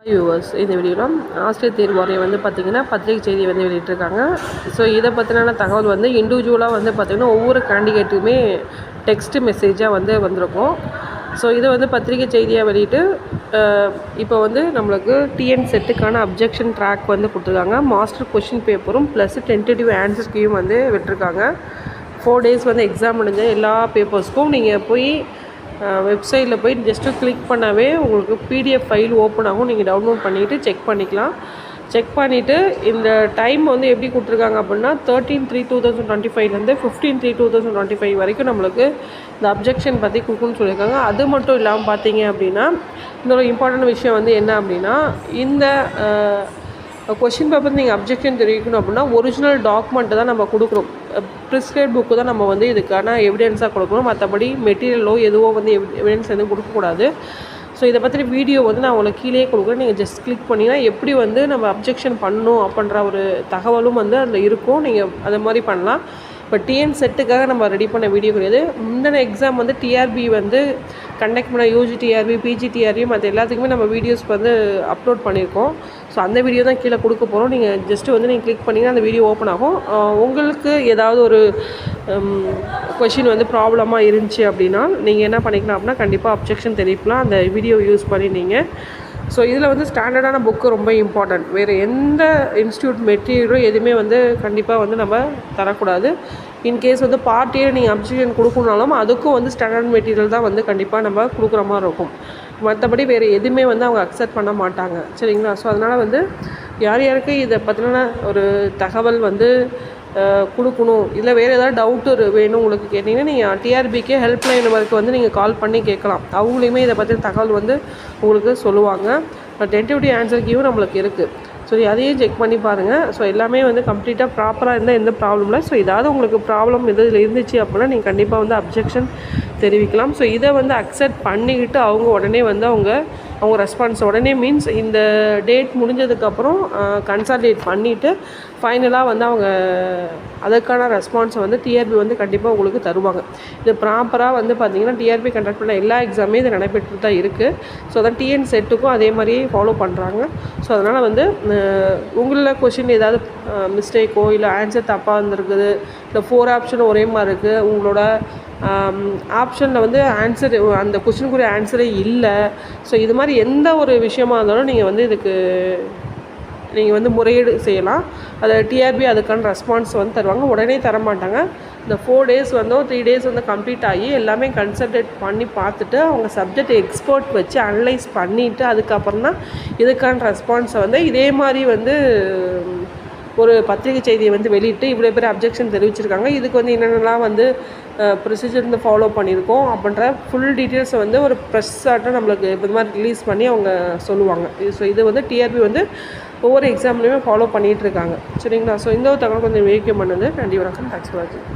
Viewers, இந்த வீடியோவில் ஆசிரியர் தேர்வு வாரியம் வந்து பார்த்திங்கன்னா பத்திரிகை செய்தி வந்து வெளியிட்டிருக்காங்க. ஸோ இதை பற்றின தகவல் வந்து இண்டிவிஜுவலாக வந்து பார்த்திங்கன்னா ஒவ்வொரு கேண்டிடேட்டுக்குமே டெக்ஸ்ட் மெசேஜாக வந்து வந்திருக்கும். ஸோ இதை வந்து பத்திரிகை செய்தியாக வெளியிட்டு இப்போ வந்து நம்மளுக்கு டிஎன் செட்டுக்கான அப்ஜெக்ஷன் ட்ராக் வந்து கொடுத்துருக்காங்க. மாஸ்டர் கொஷின் பேப்பரும் ப்ளஸ் டென்டேட்டிவ் ஆன்சர் கீயும் வந்து விட்டுருக்காங்க. 4 days வந்து எக்ஸாம் முடிஞ்ச எல்லா பேப்பர்ஸ்க்கும் நீங்கள் போய் வெப்சைட்டில் போய் ஜஸ்ட்டு கிளிக் பண்ணாவே உங்களுக்கு பிடிஎஃப் ஃபைல் ஓப்பன் ஆகும். நீங்கள் டவுன்லோட் பண்ணிவிட்டு செக் பண்ணிக்கலாம். செக் பண்ணிவிட்டு இந்த டைம் வந்து எப்படி கொடுத்துருக்காங்க அப்படின்னா 13/3/2025 15/3/2025 வரைக்கும் நம்மளுக்கு இந்த அப்ஜெக்ஷன் பற்றி கொடுக்குன்னு சொல்லியிருக்காங்க. அது மட்டும் இல்லாமல் பார்த்தீங்க அப்படின்னா இன்னொரு இம்பார்ட்டன்ட் விஷயம் வந்து என்ன அப்படின்னா இந்த கொஷின் பேப்பர் நீங்கள் அப்ஜெக்ஷன் தெரிவிக்கணும் அப்படின்னா ஒரிஜினல் டாக்குமெண்ட்டு தான் நம்ம கொடுக்குறோம். ப்ரிஸ்கிரைப் புக்கு தான் நம்ம வந்து இதுக்கான எவிடென்ஸாக கொடுக்கணும். மற்றபடி மெட்டீரியலோ எதுவோ வந்து எவிடென்ஸ் எதுவும் கொடுக்கக்கூடாது. ஸோ இதை பற்றி வீடியோ வந்து நான் உங்களுக்கு கீழே கொடுக்குறேன். நீங்கள் ஜஸ்ட் கிளிக் பண்ணிங்கன்னா எப்படி வந்து நம்ம அப்ஜெக்ஷன் பண்ணணும் அப்படின்ற ஒரு தகவலும் வந்து அதில் இருக்கும். நீங்கள் அது மாதிரி பண்ணலாம். இப்போ டிஎன் செட்டுக்காக நம்ம ரெடி பண்ண வீடியோ கிடையாது. முந்தின எக்ஸாம் வந்து டிஆர்பி வந்து கண்டக்ட் பண்ண யூஜி டிஆர்பி பிஜி டிஆர்பி மற்ற எல்லாத்துக்குமே நம்ம வீடியோஸ் வந்து அப்லோட் பண்ணியிருக்கோம். ஸோ அந்த வீடியோ தான் கீழே கொடுக்க போகிறோம். நீங்கள் ஜஸ்ட்டு வந்து நீங்கள் கிளிக் பண்ணிங்கன்னா அந்த வீடியோ ஓப்பன் ஆகும். உங்களுக்கு ஏதாவது ஒரு கொஷின் வந்து ப்ராப்ளமாக இருந்துச்சு அப்படின்னா நீங்கள் என்ன பண்ணிக்கலாம் அப்படின்னா கண்டிப்பாக அப்ஜெக்ஷன் தெரிவிக்கலாம் அந்த வீடியோ யூஸ் பண்ணி நீங்கள். ஸோ இதில் வந்து ஸ்டாண்டர்டான புக்கு ரொம்ப இம்பார்ட்டன்ட். வேறு எந்த இன்ஸ்டியூட் மெட்டீரியலும் எதுவுமே வந்து கண்டிப்பாக வந்து நம்ம தரக்கூடாது. இன்கேஸ் வந்து பார்ட்டியே நீங்கள் அப்ஜெக்ஷன் கொடுக்கணுனாலும் அதுக்கும் வந்து ஸ்டாண்டர்ட் மெட்டீரியல் தான் வந்து கண்டிப்பாக நம்ம கொடுக்குற மாதிரி இருக்கும். மற்றபடி வேறு எதுவுமே வந்து அவங்க அக்செப்ட் பண்ண மாட்டாங்க. சரிங்களா? ஸோ அதனால் வந்து யார் யாருக்கு இதை பற்றின ஒரு தகவல் வந்து கொடுக்கணும், இல்லை வேறு ஏதாவது டவுட்டு வேணும் உங்களுக்கு கேட்டிங்கன்னா நீங்கள் டிஆர்பிக்கே ஹெல்ப்லைன் நம்பருக்கு வந்து நீங்கள் கால் பண்ணி கேட்கலாம். அவங்களையுமே இதை பற்றின தகவல் வந்து உங்களுக்கு சொல்லுவாங்க. டென்டேட்டிவ் ஆன்சர் கீயும் நம்மளுக்கு இருக்குது. ஸோ அதையும் செக் பண்ணி பாருங்கள். ஸோ எல்லாமே வந்து கம்ப்ளீட்டாக ப்ராப்பராக இருந்தால் எந்த ப்ராப்ளம் இல்லை. ஸோ ஏதாவது உங்களுக்கு ப்ராப்ளம் இதில் இருந்துச்சு அப்படின்னா நீங்கள் கண்டிப்பாக வந்து அப்ஜெக்ஷன் தெரிவிக்கலாம். ஸோ இதை வந்து அக்செப்ட் பண்ணிக்கிட்டு அவங்க உடனே வந்து அவங்க ரெஸ்பான்ஸ் உடனே மீன்ஸ் இந்த டேட் முடிஞ்சதுக்கப்புறம் கன்சல்டேட் பண்ணிவிட்டு ஃபைனலாக வந்து அவங்க அதுக்கான ரெஸ்பான்ஸை வந்து டிஆர்பி வந்து கண்டிப்பாக உங்களுக்கு தருவாங்க. இது ப்ராப்பராக வந்து பார்த்திங்கன்னா டிஆர்பி கண்டக்ட் பண்ண எல்லா எக்ஸாமே இது நடைபெற்று தான் இருக்குது. ஸோ அதான் டிஎன் செட்டுக்கும் அதே மாதிரியே ஃபாலோ பண்ணுறாங்க. ஸோ அதனால் வந்து உங்களில் கொஷின் ஏதாவது மிஸ்டேக்கோ இல்லை ஆன்சர் தப்பாக இருந்திருக்குது, இல்லை 4 ஆப்ஷன் ஒரே மாதிரி இருக்குது, உங்களோட ஆப்ஷனில் வந்து ஆன்சர் அந்த கொஷினுக்குரிய ஆன்சரே இல்லை. ஸோ இது மாதிரி எந்த ஒரு விஷயமா இருந்தாலும் நீங்கள் வந்து இதுக்கு நீங்கள் வந்து முறையீடு செய்யலாம். அதை டிஆர்பி அதுக்கான ரெஸ்பான்ஸ் வந்து தருவாங்க. உடனே தர மாட்டாங்க. இந்த 4 days வந்தோ 3 days வந்து கம்ப்ளீட் ஆகி எல்லாமே கன்சல்டேட் பண்ணி பார்த்துட்டு அவங்க சப்ஜெக்ட் எக்ஸ்பர்ட் வச்சு அனலைஸ் பண்ணிவிட்டு அதுக்கப்புறம் தான் இதுக்கான ரெஸ்பான்ஸை வந்து இதே மாதிரி வந்து ஒரு பத்திரிகை செய்தியை வந்து வெளியிட்டு இவ்வளோ பேர் அப்ஜெக்ஷன் தெரிவிச்சிருக்காங்க, இதுக்கு வந்து என்னென்னலாம் வந்து ப்ரொசீஜர் வந்து ஃபாலோ பண்ணியிருக்கோம் அப்படின்ற ஃபுல் டீட்டெயில்ஸை வந்து ஒரு ப்ரெஸ்ஸாட்டம் நம்மளுக்கு இது மாதிரி ரிலீஸ் பண்ணி அவங்க சொல்லுவாங்க. ஸோ இது வந்து டிஆர்பி வந்து ஒவ்வொரு எக்ஸாம்லேயுமே ஃபாலோ பண்ணிகிட்ருக்காங்க. சரிங்களா? ஸோ இந்த ஒரு தகவல் கொஞ்சம் வேடிக்கை பண்ணுது. நன்றி, வணக்கம். தேங்க்ஸ் ஃபார் வாட்சிங்.